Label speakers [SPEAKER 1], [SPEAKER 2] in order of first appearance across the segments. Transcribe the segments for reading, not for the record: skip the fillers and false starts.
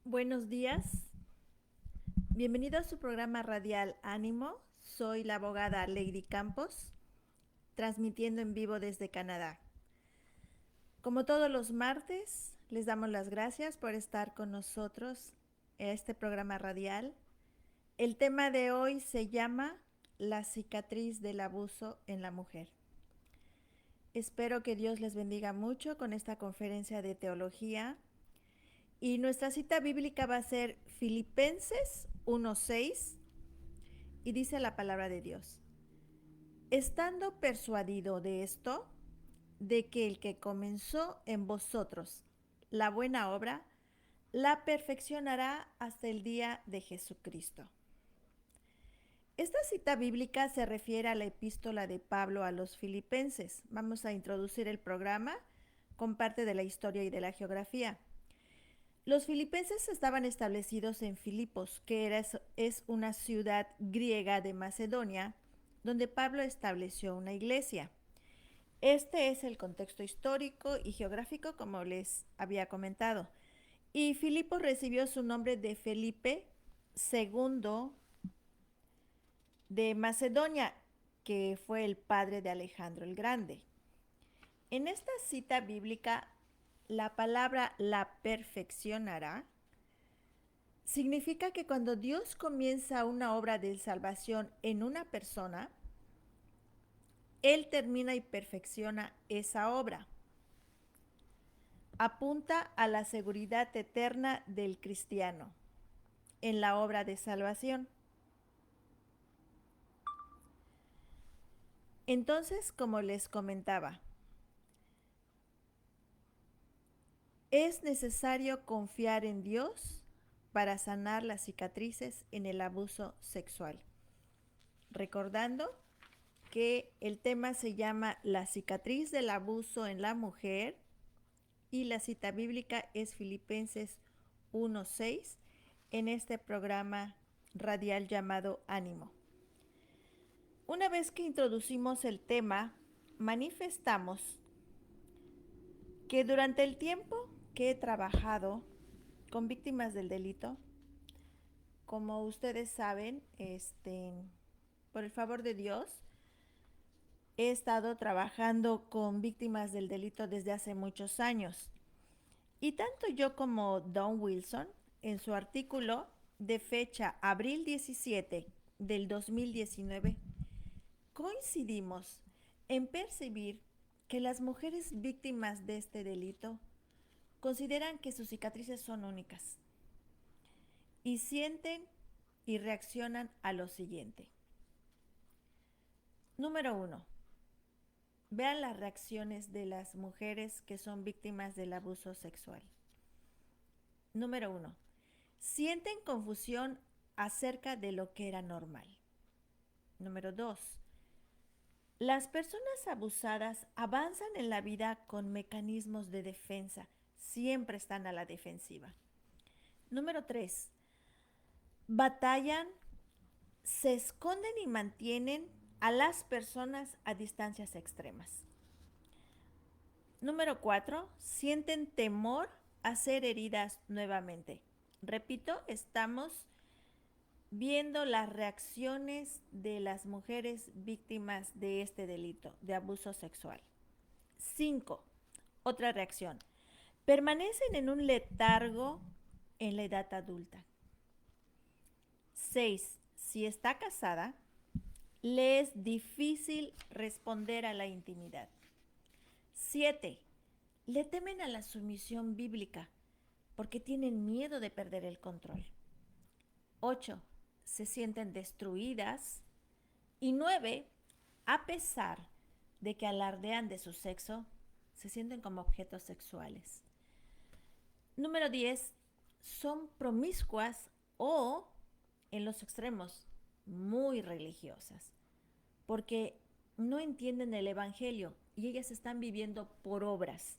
[SPEAKER 1] Buenos días, bienvenido a su programa radial Ánimo. Soy la abogada Lady Campos, transmitiendo en vivo desde Canadá. Como todos los martes, les damos las gracias por estar con nosotros en este programa radial. El tema de hoy se llama La cicatriz del abuso en la mujer. Espero que Dios les bendiga mucho con esta conferencia de teología. Y nuestra cita bíblica va a ser Filipenses 1:6 y dice la palabra de Dios: estando persuadido de esto, de que el que comenzó en vosotros la buena obra, la perfeccionará hasta el día de Jesucristo. Esta cita bíblica se refiere a la epístola de Pablo a los filipenses. Vamos a introducir el programa con parte de la historia y de la geografía. Los filipenses estaban establecidos en Filipos, que es una ciudad griega de Macedonia, donde Pablo estableció una iglesia. Este es el contexto histórico y geográfico, como les había comentado. Y Filipos recibió su nombre de Felipe II de Macedonia, que fue el padre de Alejandro el Grande. En esta cita bíblica, la palabra la perfeccionará significa que cuando Dios comienza una obra de salvación en una persona, Él termina y perfecciona esa obra. Apunta a la seguridad eterna del cristiano en la obra de salvación. Entonces, como les comentaba, es necesario confiar en Dios para sanar las cicatrices en el abuso sexual. Recordando que el tema se llama La cicatriz del abuso en la mujer y la cita bíblica es Filipenses 1:6 en este programa radial llamado Ánimo. Una vez que introducimos el tema, manifestamos que durante el tiempo que he trabajado con víctimas del delito, como ustedes saben, por el favor de Dios, he estado trabajando con víctimas del delito desde hace muchos años. Y tanto yo como Don Wilson, en su artículo de fecha abril 17 del 2019, coincidimos en percibir que las mujeres víctimas de este delito consideran que sus cicatrices son únicas y sienten y reaccionan a lo siguiente. Número 1. Vean las reacciones de las mujeres que son víctimas del abuso sexual. Número 1. Sienten confusión acerca de lo que era normal. Número 2. Las personas abusadas avanzan en la vida con mecanismos de defensa. Siempre están a la defensiva. Número 3. Batallan, se esconden y mantienen a las personas a distancias extremas. Número 4. Sienten temor a ser heridas nuevamente. Repito, estamos viendo las reacciones de las mujeres víctimas de este delito, de abuso sexual. 5. Otra reacción. Permanecen en un letargo en la edad adulta. 6. Si está casada, le es difícil responder a la intimidad. 7. Le temen a la sumisión bíblica porque tienen miedo de perder el control. 8. Se sienten destruidas. Y 9. A pesar de que alardean de su sexo, se sienten como objetos sexuales. Número 10. Son promiscuas o, en los extremos, muy religiosas, porque no entienden el evangelio y ellas están viviendo por obras,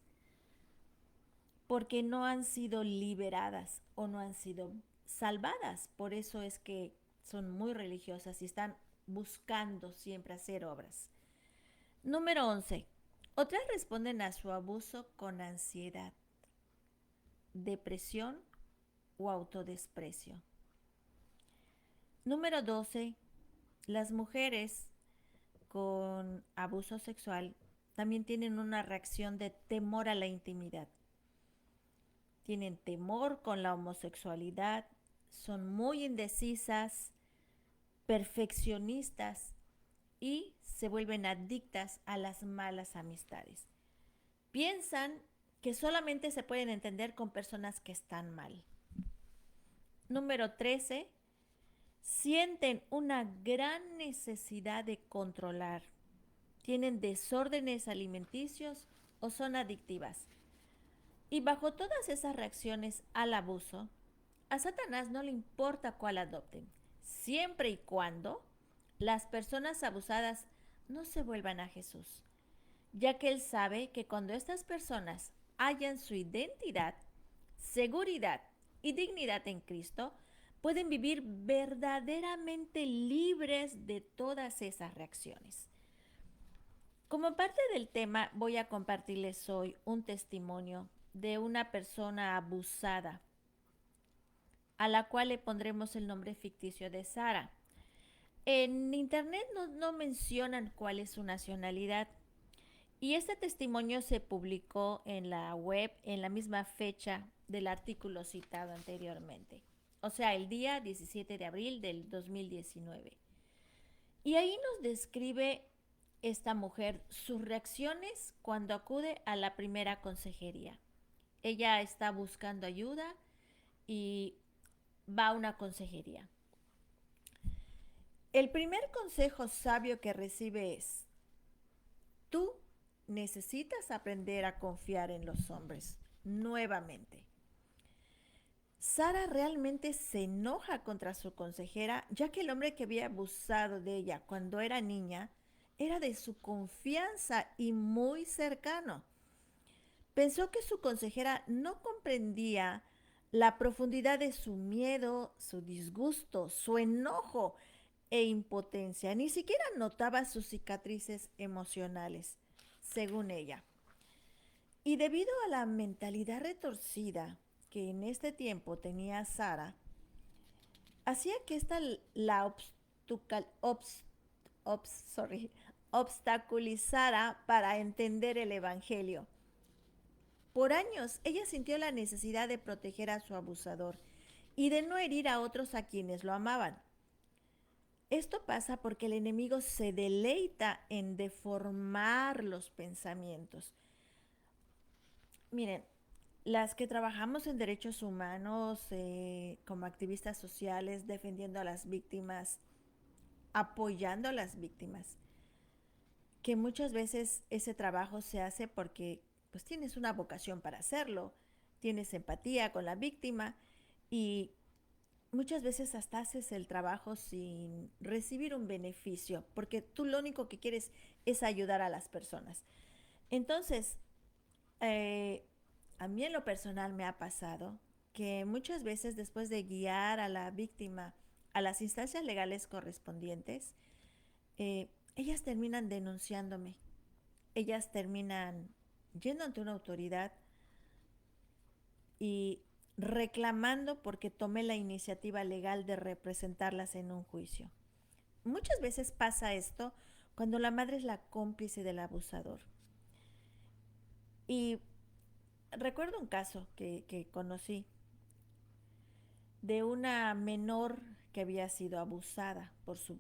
[SPEAKER 1] porque no han sido liberadas o no han sido salvadas. Por eso es que son muy religiosas y están buscando siempre hacer obras. Número 11. Otras responden a su abuso con ansiedad, depresión o autodesprecio. Número 12. Las mujeres con abuso sexual también tienen una reacción de temor a la intimidad. Tienen temor con la homosexualidad, son muy indecisas, perfeccionistas y se vuelven adictas a las malas amistades. Piensan que solamente se pueden entender con personas que están mal. Número 13. Sienten una gran necesidad de controlar. Tienen desórdenes alimenticios o son adictivas. Y bajo todas esas reacciones al abuso, a Satanás no le importa cuál adopten, siempre y cuando las personas abusadas no se vuelvan a Jesús, ya que él sabe que cuando estas personas hallan su identidad, seguridad y dignidad en Cristo, pueden vivir verdaderamente libres de todas esas reacciones. Como parte del tema, voy a compartirles hoy un testimonio de una persona abusada, a la cual le pondremos el nombre ficticio de Sara. En internet no mencionan cuál es su nacionalidad y este testimonio se publicó en la web en la misma fecha del artículo citado anteriormente, o sea, el día 17 de abril del 2019. Y ahí nos describe esta mujer sus reacciones cuando acude a la primera consejería. Ella está buscando ayuda y va a una consejería. El primer consejo sabio que recibe es: tú necesitas aprender a confiar en los hombres nuevamente. Sara realmente se enoja contra su consejera, ya que el hombre que había abusado de ella cuando era niña era de su confianza y muy cercano. Pensó que su consejera no comprendía la profundidad de su miedo, su disgusto, su enojo e impotencia. Ni siquiera notaba sus cicatrices emocionales, según ella. Y debido a la mentalidad retorcida que en este tiempo tenía Sara, hacía que esta la obstaculizara para entender el Evangelio. Por años, ella sintió la necesidad de proteger a su abusador y de no herir a otros a quienes lo amaban. Esto pasa porque el enemigo se deleita en deformar los pensamientos. Miren, las que trabajamos en derechos humanos, como activistas sociales, defendiendo a las víctimas, apoyando a las víctimas, que muchas veces ese trabajo se hace porque pues tienes una vocación para hacerlo, tienes empatía con la víctima y muchas veces hasta haces el trabajo sin recibir un beneficio, porque tú lo único que quieres es ayudar a las personas. Entonces, eh, a mí en lo personal me ha pasado que muchas veces después de guiar a la víctima a las instancias legales correspondientes, ellas terminan denunciándome, ellas terminan yendo ante una autoridad y reclamando porque tomé la iniciativa legal de representarlas en un juicio. Muchas veces pasa esto cuando la madre es la cómplice del abusador. Y recuerdo un caso que conocí de una menor que había sido abusada por su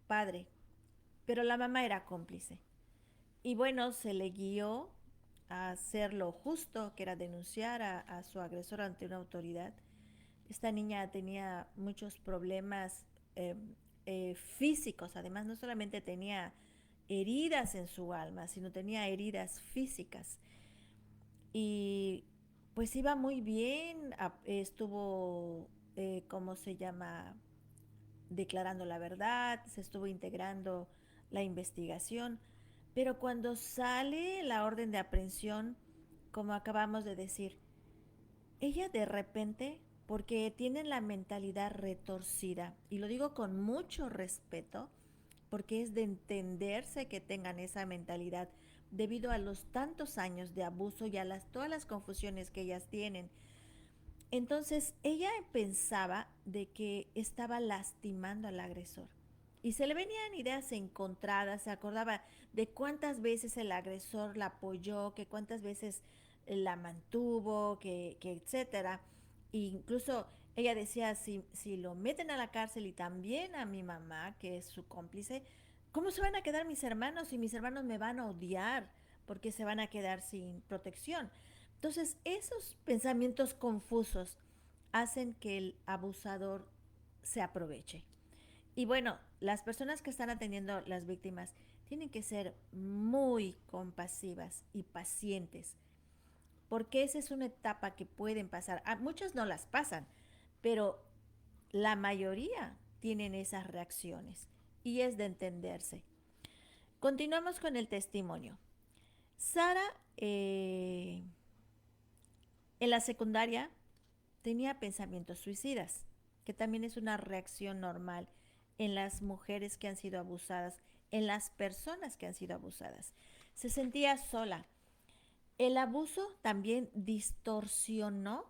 [SPEAKER 1] padre, pero la mamá era cómplice. Y bueno, se le guió a hacer lo justo, que era denunciar a su agresor ante una autoridad. Esta niña tenía muchos problemas físicos, además no solamente tenía heridas en su alma, sino tenía heridas físicas. Y pues iba muy bien, estuvo, ¿cómo se llama? Declarando la verdad, se estuvo integrando la investigación, pero cuando sale la orden de aprehensión, como acabamos de decir, ella de repente, porque tienen la mentalidad retorcida, y lo digo con mucho respeto, porque es de entenderse que tengan esa mentalidad debido a los tantos años de abuso y a todas las confusiones que ellas tienen. Entonces ella pensaba de que estaba lastimando al agresor. Y se le venían ideas encontradas, se acordaba de cuántas veces el agresor la apoyó, que cuántas veces la mantuvo, que etcétera. E incluso ella decía, si lo meten a la cárcel y también a mi mamá, que es su cómplice, ¿cómo se van a quedar mis hermanos? Y mis hermanos me van a odiar porque se van a quedar sin protección. Entonces, esos pensamientos confusos hacen que el abusador se aproveche. Y bueno, las personas que están atendiendo a las víctimas tienen que ser muy compasivas y pacientes, porque esa es una etapa que pueden pasar. A muchas no las pasan, pero la mayoría tienen esas reacciones y es de entenderse. Continuamos con el testimonio. Sara, en la secundaria, tenía pensamientos suicidas, que también es una reacción normal en las mujeres que han sido abusadas, en las personas que han sido abusadas. Se sentía sola. El abuso también distorsionó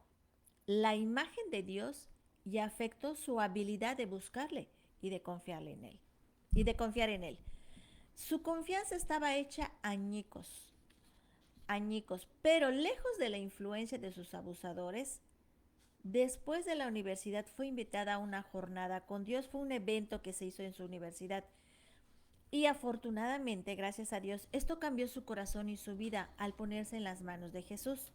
[SPEAKER 1] la imagen de Dios y afectó su habilidad de buscarle y de confiarle en él. Y de confiar en él. Su confianza estaba hecha añicos, añicos, pero lejos de la influencia de sus abusadores. Después de la universidad fue invitada a una jornada con Dios, fue un evento que se hizo en su universidad. Y afortunadamente, gracias a Dios, esto cambió su corazón y su vida al ponerse en las manos de Jesús.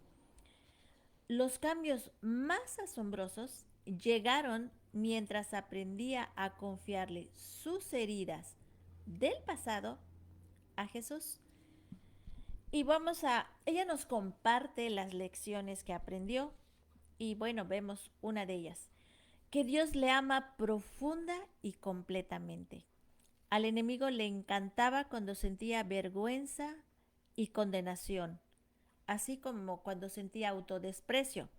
[SPEAKER 1] Los cambios más asombrosos llegaron mientras aprendía a confiarle sus heridas del pasado a Jesús. Y ella nos comparte las lecciones que aprendió y bueno, vemos una de ellas. Que Dios le ama profunda y completamente. Al enemigo le encantaba cuando sentía vergüenza y condenación, así como cuando sentía autodesprecio.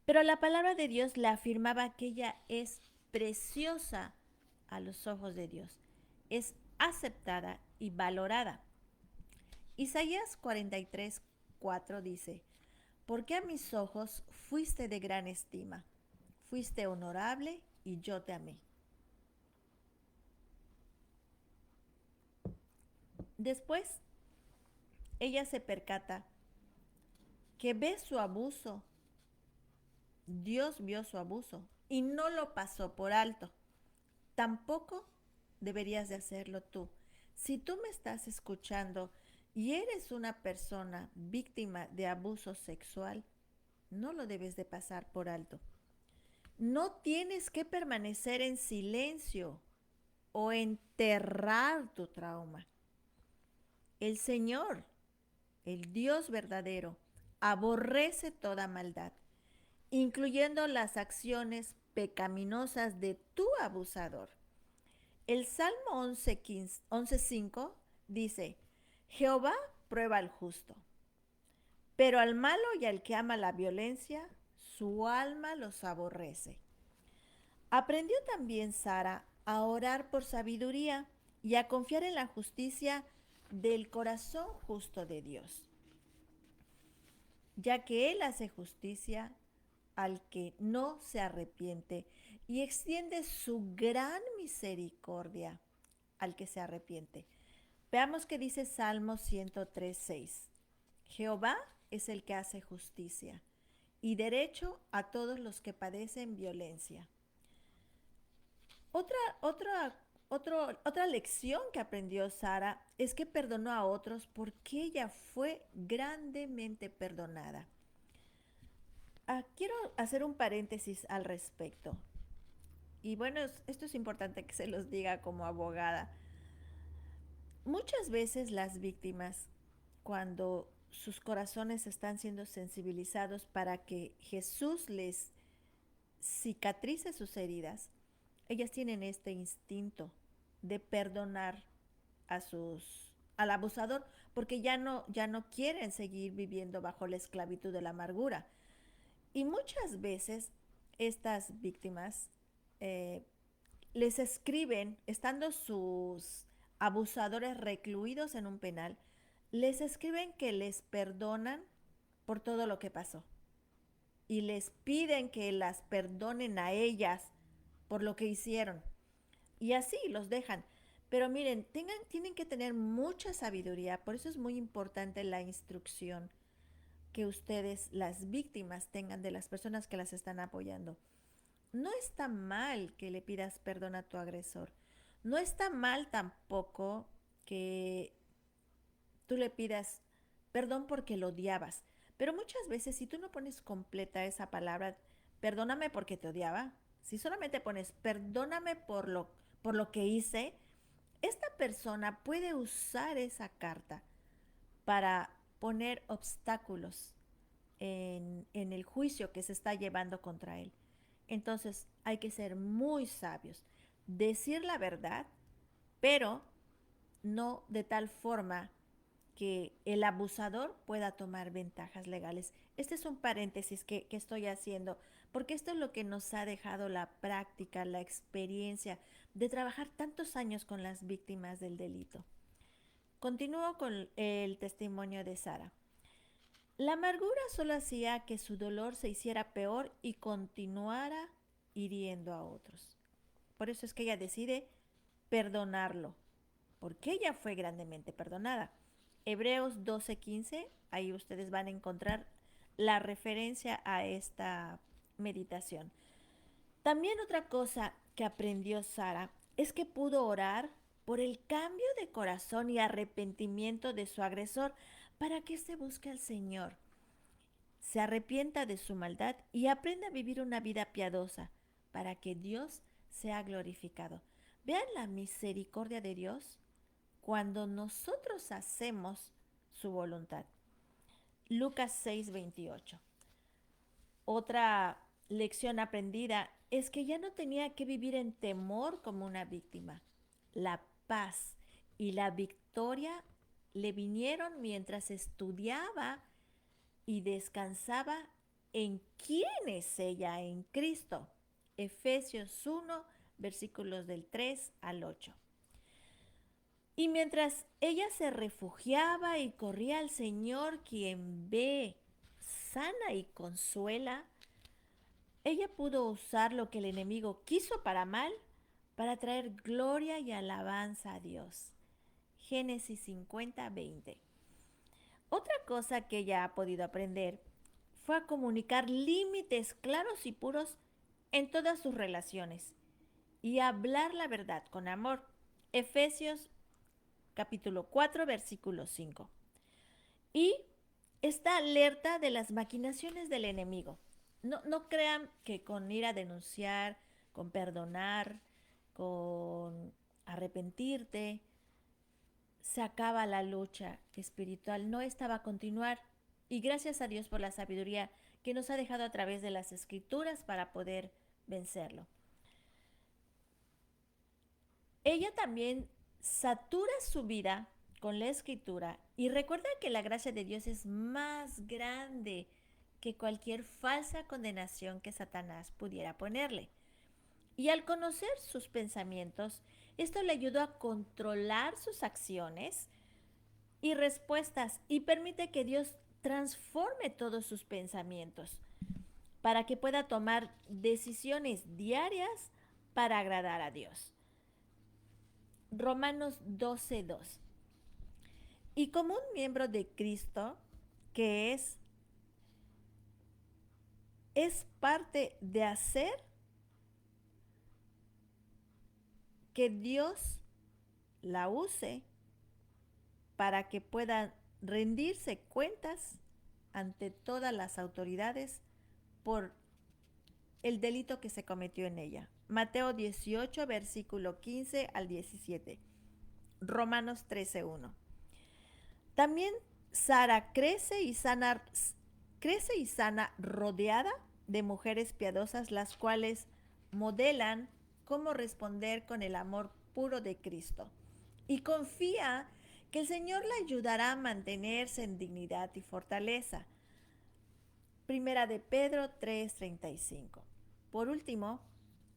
[SPEAKER 1] Pero la palabra de Dios le afirmaba que ella es preciosa a los ojos de Dios, es aceptada y valorada. Isaías 43:4 dice, porque a mis ojos fuiste de gran estima, fuiste honorable y yo te amé. Después, ella se percata que ve su abuso, Dios vio su abuso y no lo pasó por alto. Tampoco deberías de hacerlo tú. Si tú me estás escuchando y eres una persona víctima de abuso sexual, no lo debes de pasar por alto. No tienes que permanecer en silencio o enterrar tu trauma. El Señor, el Dios verdadero, aborrece toda maldad, incluyendo las acciones pecaminosas de tu abusador. El Salmo 11:5 dice, Jehová prueba al justo, pero al malo y al que ama la violencia, su alma los aborrece. Aprendió también Sara a orar por sabiduría y a confiar en la justicia del corazón justo de Dios, ya que Él hace justicia al que no se arrepiente y extiende su gran misericordia al que se arrepiente. Veamos qué dice Salmo 103:6. Jehová es el que hace justicia y derecho a todos los que padecen violencia. Otra, otra, otra lección que aprendió Sara es que perdonó a otros porque ella fue grandemente perdonada. Quiero hacer un paréntesis al respecto. Y bueno, esto es importante que se los diga como abogada. Muchas veces las víctimas, cuando sus corazones están siendo sensibilizados para que Jesús les cicatrice sus heridas, ellas tienen este instinto de perdonar al abusador porque ya no quieren seguir viviendo bajo la esclavitud de la amargura. Y muchas veces estas víctimas eh, les escriben, estando sus abusadores recluidos en un penal, les escriben que les perdonan por todo lo que pasó. y les piden que las perdonen a ellas por lo que hicieron. Y así los dejan. Pero miren, tienen que tener mucha sabiduría, por eso es muy importante la instrucción que ustedes, las víctimas, tengan de las personas que las están apoyando. No está mal que le pidas perdón a tu agresor. No está mal tampoco que tú le pidas perdón porque lo odiabas. Pero muchas veces si tú no pones completa esa palabra, perdóname porque te odiaba, si solamente pones perdóname por lo que hice, esta persona puede usar esa carta para poner obstáculos en el juicio que se está llevando contra él. Entonces hay que ser muy sabios, decir la verdad, pero no de tal forma que el abusador pueda tomar ventajas legales. Este es un paréntesis que estoy haciendo, porque esto es lo que nos ha dejado la práctica, la experiencia de trabajar tantos años con las víctimas del delito. Continúo con el testimonio de Sara. La amargura solo hacía que su dolor se hiciera peor y continuara hiriendo a otros. Por eso es que ella decide perdonarlo, porque ella fue grandemente perdonada. Hebreos 12:15, ahí ustedes van a encontrar la referencia a esta meditación. También otra cosa que aprendió Sara es que pudo orar por el cambio de corazón y arrepentimiento de su agresor para que se busque al Señor, se arrepienta de su maldad y aprenda a vivir una vida piadosa para que Dios sea glorificado. Vean la misericordia de Dios cuando nosotros hacemos su voluntad. Lucas 6:28. Otra lección aprendida es que ya no tenía que vivir en temor como una víctima. La paz y la victoria le vinieron mientras estudiaba y descansaba en quién es ella en Cristo. Efesios 1, versículos del 3 al 8. Y mientras ella se refugiaba y corría al Señor, quien ve, sana y consuela, ella pudo usar lo que el enemigo quiso para mal para traer gloria y alabanza a Dios. Génesis 50:20. Otra cosa que ella ha podido aprender fue a comunicar límites claros y puros en todas sus relaciones y a hablar la verdad con amor. Efesios capítulo 4, versículo 5. Y está alerta de las maquinaciones del enemigo. No crean que con ir a denunciar, con perdonar, con arrepentirte, se acaba la lucha espiritual. No, esta va a continuar. Y gracias a Dios por la sabiduría que nos ha dejado a través de las escrituras para poder vencerlo. Ella también satura su vida con la escritura y recuerda que la gracia de Dios es más grande que cualquier falsa condenación que Satanás pudiera ponerle. Y al conocer sus pensamientos, esto le ayudó a controlar sus acciones y respuestas y permite que Dios transforme todos sus pensamientos para que pueda tomar decisiones diarias para agradar a Dios. Romanos 12:2. Y como un miembro de Cristo, que es parte de hacer que Dios la use para que pueda rendirse cuentas ante todas las autoridades por el delito que se cometió en ella. Mateo 18, versículo 15 al 17. Romanos 13:1. También Sara crece y sana rodeada de mujeres piadosas, las cuales modelan cómo responder con el amor puro de Cristo. Y confía que el Señor la ayudará a mantenerse en dignidad y fortaleza. Primera de Pedro 3:35. Por último,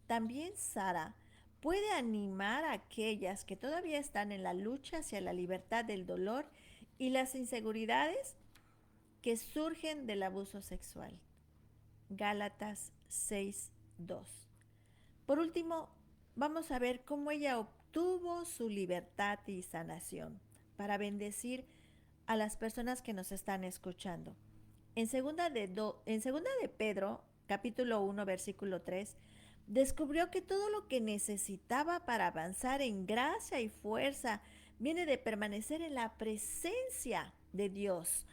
[SPEAKER 1] también Sara puede animar a aquellas que todavía están en la lucha hacia la libertad del dolor y las inseguridades que surgen del abuso sexual. Gálatas 6:2. Por último, vamos a ver cómo ella obtuvo su libertad y sanación para bendecir a las personas que nos están escuchando. En segunda de Pedro, capítulo 1, versículo 3, descubrió que todo lo que necesitaba para avanzar en gracia y fuerza viene de permanecer en la presencia de Dios.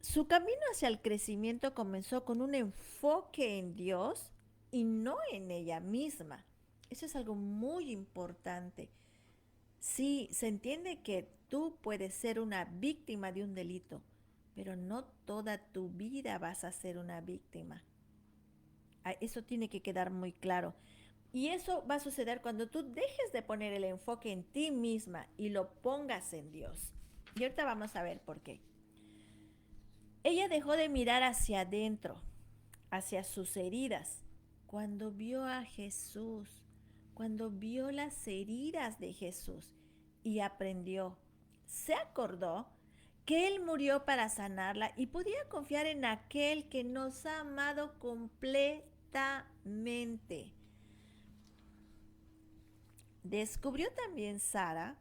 [SPEAKER 1] Su camino hacia el crecimiento comenzó con un enfoque en Dios y no en ella misma. Eso es algo muy importante. Sí, se entiende que tú puedes ser una víctima de un delito, pero no toda tu vida vas a ser una víctima. Eso tiene que quedar muy claro. Y eso va a suceder cuando tú dejes de poner el enfoque en ti misma y lo pongas en Dios. Y ahorita vamos a ver por qué. Ella dejó de mirar hacia adentro, hacia sus heridas, cuando vio a Jesús, cuando vio las heridas de Jesús y aprendió, se acordó que Él murió para sanarla y podía confiar en aquel que nos ha amado completamente. Descubrió también Sara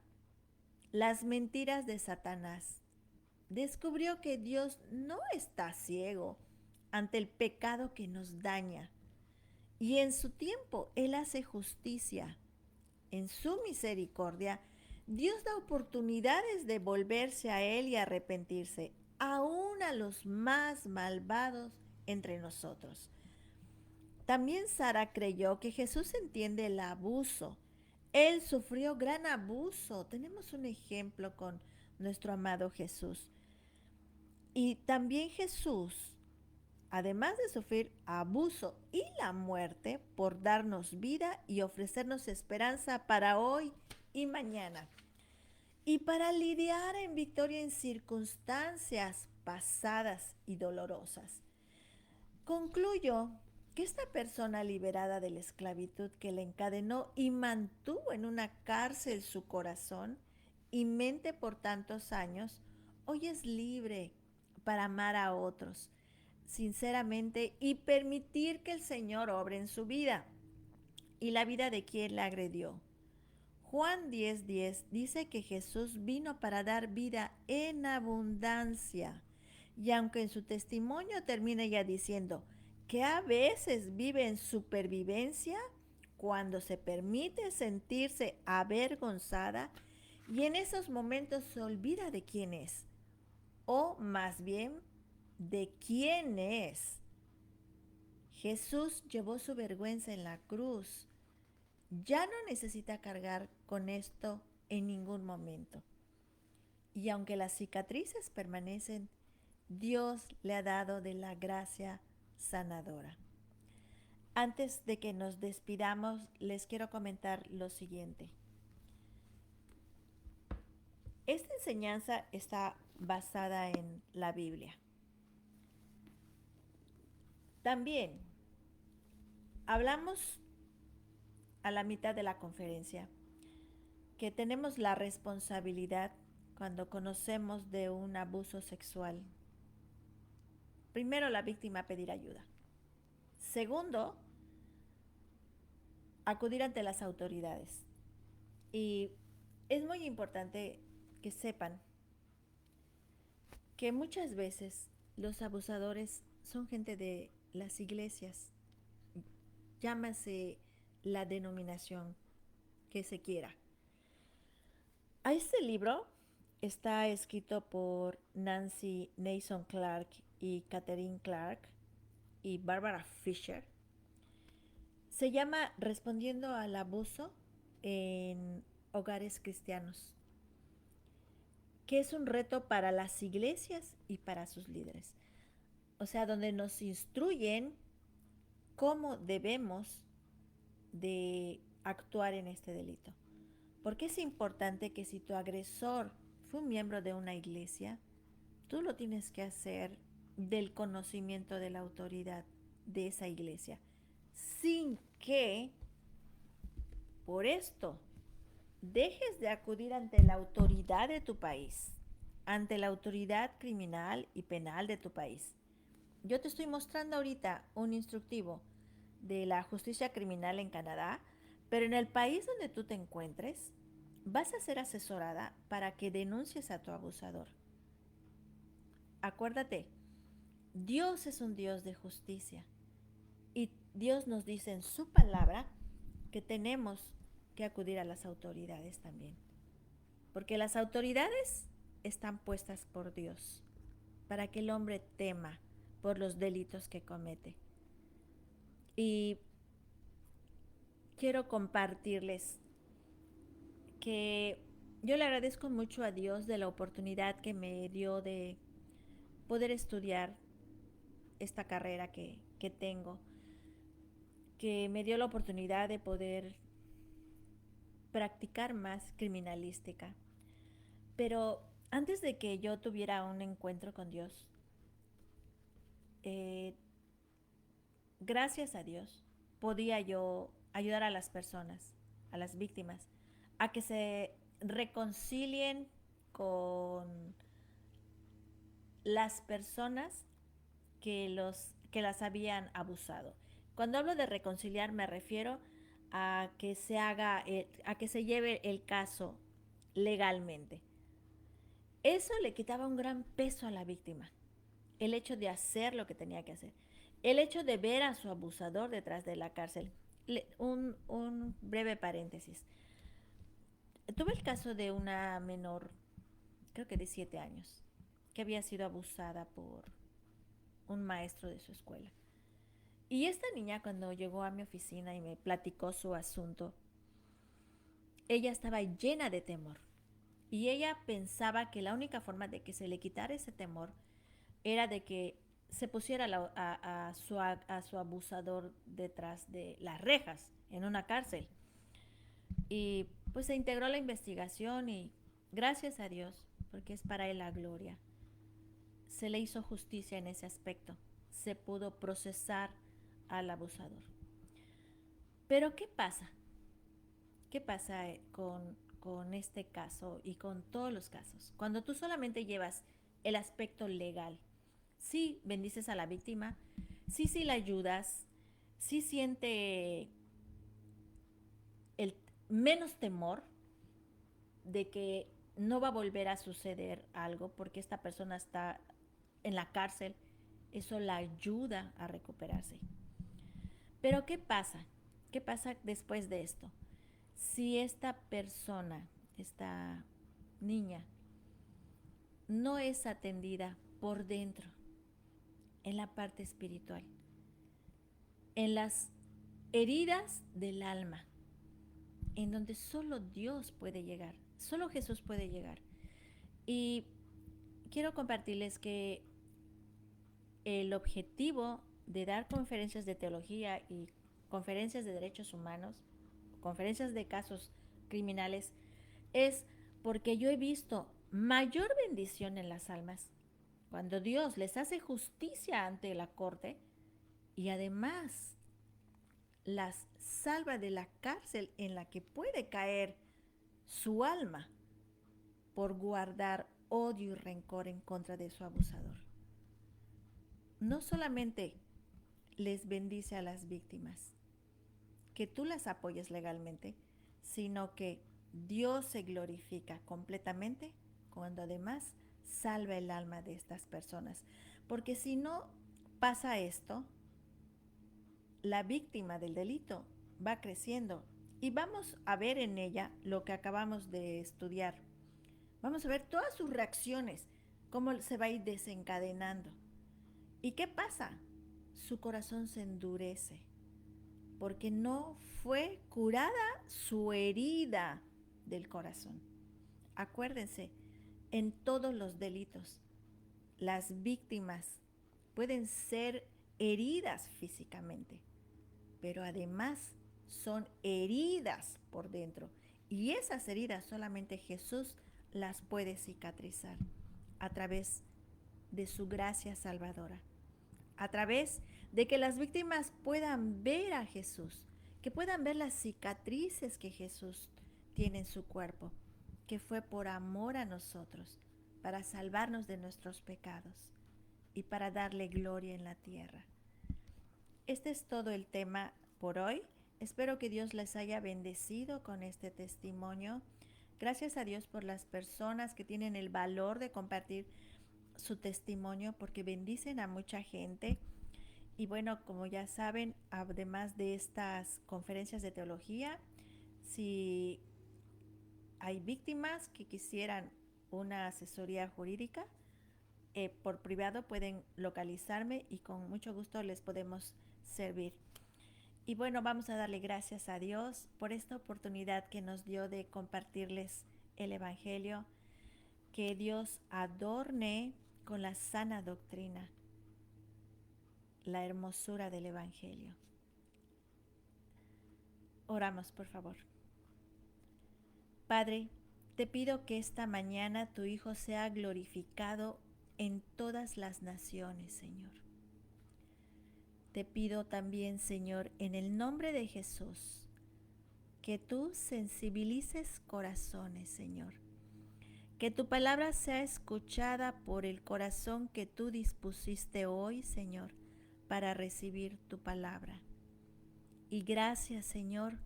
[SPEAKER 1] las mentiras de Satanás. Descubrió que Dios no está ciego ante el pecado que nos daña. Y en su tiempo Él hace justicia. En su misericordia, Dios da oportunidades de volverse a Él y arrepentirse, aún a los más malvados entre nosotros. También Sara creyó que Jesús entiende el abuso. Él sufrió gran abuso. Tenemos un ejemplo con nuestro amado Jesús. Y también Jesús, además de sufrir abuso y la muerte, por darnos vida y ofrecernos esperanza para hoy y mañana. Y para lidiar en victoria en circunstancias pasadas y dolorosas. Concluyo que esta persona liberada de la esclavitud que le encadenó y mantuvo en una cárcel su corazón y mente por tantos años, hoy es libre para amar a otros sinceramente y permitir que el Señor obre en su vida y la vida de quien la agredió. Juan 10:10 dice que Jesús vino para dar vida en abundancia. Y aunque en su testimonio termina ya diciendo que a veces vive en supervivencia, cuando se permite sentirse avergonzada y en esos momentos se olvida de quién es, o más bien de quién es. Jesús llevó su vergüenza en la cruz. Ya no necesita cargar con esto en ningún momento. Y aunque las cicatrices permanecen, Dios le ha dado de la gracia sanadora. Antes de que nos despidamos, les quiero comentar lo siguiente. Esta enseñanza está basada en la Biblia. También hablamos a la mitad de la conferencia que tenemos la responsabilidad cuando conocemos de un abuso sexual. Primero, la víctima pedir ayuda. Segundo, acudir ante las autoridades. Y es muy importante que sepan que muchas veces los abusadores son gente de las iglesias, llámase la denominación que se quiera. A este libro está escrito por Nancy Nason Clark y Catherine Clark y Barbara Fisher. Se llama Respondiendo al abuso en hogares cristianos, que es un reto para las iglesias y para sus líderes. O sea, donde nos instruyen cómo debemos de actuar en este delito. Porque es importante que si tu agresor fue un miembro de una iglesia, tú lo tienes que hacer del conocimiento de la autoridad de esa iglesia, sin que por esto dejes de acudir ante la autoridad de tu país, ante la autoridad criminal y penal de tu país. yo te estoy mostrando ahorita un instructivo de la justicia criminal en Canadá, pero en el país donde tú te encuentres, vas a ser asesorada para que denuncies a tu abusador. Acuérdate, Dios es un Dios de justicia y Dios nos dice en su palabra que tenemos que acudir a las autoridades también, porque las autoridades están puestas por Dios para que el hombre tema por los delitos que comete. Y quiero compartirles que yo le agradezco mucho a Dios de la oportunidad que me dio de poder estudiar esta carrera que tengo, que me dio la oportunidad de poder practicar más criminalística. Pero antes de que yo tuviera un encuentro con Dios, eh, gracias a Dios, podía yo ayudar a las personas, a las víctimas, a que se reconcilien con las personas que las habían abusado. Cuando hablo de reconciliar me refiero a que a que se lleve el caso legalmente. Eso le quitaba un gran peso a la víctima, el hecho de hacer lo que tenía que hacer, el hecho de ver a su abusador detrás de la cárcel. Un breve paréntesis. Tuve el caso de una menor, creo que de 7 años, que había sido abusada por un maestro de su escuela. Y esta niña, cuando llegó a mi oficina y me platicó su asunto, ella estaba llena de temor. Y ella pensaba que la única forma de que se le quitara ese temor era de que se pusiera a su abusador detrás de las rejas en una cárcel. Y pues se integró a la investigación y gracias a Dios, porque es para él la gloria, se le hizo justicia en ese aspecto. Se pudo procesar al abusador. Pero ¿qué pasa? ¿Qué pasa con este caso y con todos los casos? Cuando tú solamente llevas el aspecto legal, sí bendices a la víctima, sí la ayudas, sí siente el menos temor de que no va a volver a suceder algo porque esta persona está en la cárcel, eso la ayuda a recuperarse. Pero ¿qué pasa? ¿Qué pasa después de esto? Si esta persona, esta niña, no es atendida por dentro, en la parte espiritual, en las heridas del alma, en donde solo Dios puede llegar, solo Jesús puede llegar. Y quiero compartirles que el objetivo de dar conferencias de teología y conferencias de derechos humanos, conferencias de casos criminales, es porque yo he visto mayor bendición en las almas cuando Dios les hace justicia ante la corte y además las salva de la cárcel en la que puede caer su alma por guardar odio y rencor en contra de su abusador. No solamente les bendice a las víctimas, que tú las apoyes legalmente, sino que Dios se glorifica completamente cuando además salva el alma de estas personas. Porque si no pasa esto, la víctima del delito va creciendo y vamos a ver en ella lo que acabamos de estudiar. Vamos a ver todas sus reacciones, cómo se va a ir desencadenando. ¿Y qué pasa? Su corazón se endurece porque no fue curada su herida del corazón. Acuérdense, en todos los delitos, las víctimas pueden ser heridas físicamente, pero además son heridas por dentro. Y esas heridas solamente Jesús las puede cicatrizar a través de su gracia salvadora, a través de que las víctimas puedan ver a Jesús, que puedan ver las cicatrices que Jesús tiene en su cuerpo, que fue por amor a nosotros, para salvarnos de nuestros pecados. y para darle gloria en la tierra. Este es todo el tema por hoy. Espero que Dios les haya bendecido con este testimonio. Gracias a Dios por las personas que tienen el valor de compartir su testimonio porque bendicen a mucha gente. Y bueno, como ya saben, además de estas conferencias de teología, si hay víctimas que quisieran una asesoría jurídica, por privado pueden localizarme y con mucho gusto les podemos servir. Y bueno, vamos a darle gracias a Dios por esta oportunidad que nos dio de compartirles el Evangelio. Que Dios adorne con la sana doctrina la hermosura del Evangelio. Oramos, por favor. Padre, te pido que esta mañana tu Hijo sea glorificado en todas las naciones, Señor. Te pido también, Señor, en el nombre de Jesús, que tú sensibilices corazones, Señor. Que tu palabra sea escuchada por el corazón que tú dispusiste hoy, Señor, para recibir tu palabra. Y gracias, Señor,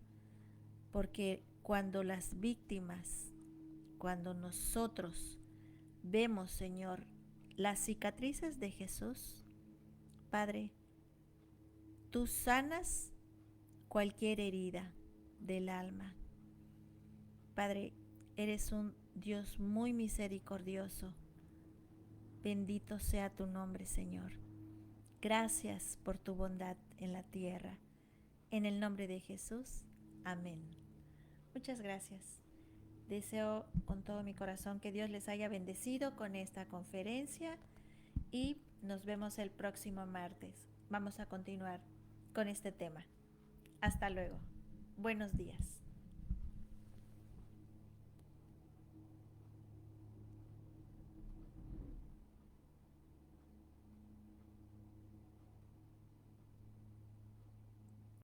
[SPEAKER 1] porque cuando las víctimas, cuando nosotros vemos, Señor, las cicatrices de Jesús, Padre, tú sanas cualquier herida del alma. Padre, eres un Dios muy misericordioso. Bendito sea tu nombre, Señor. Gracias por tu bondad en la tierra. En el nombre de Jesús, amén. Muchas gracias. Deseo con todo mi corazón que Dios les haya bendecido con esta conferencia y nos vemos el próximo martes. Vamos a continuar con este tema. Hasta luego. Buenos días.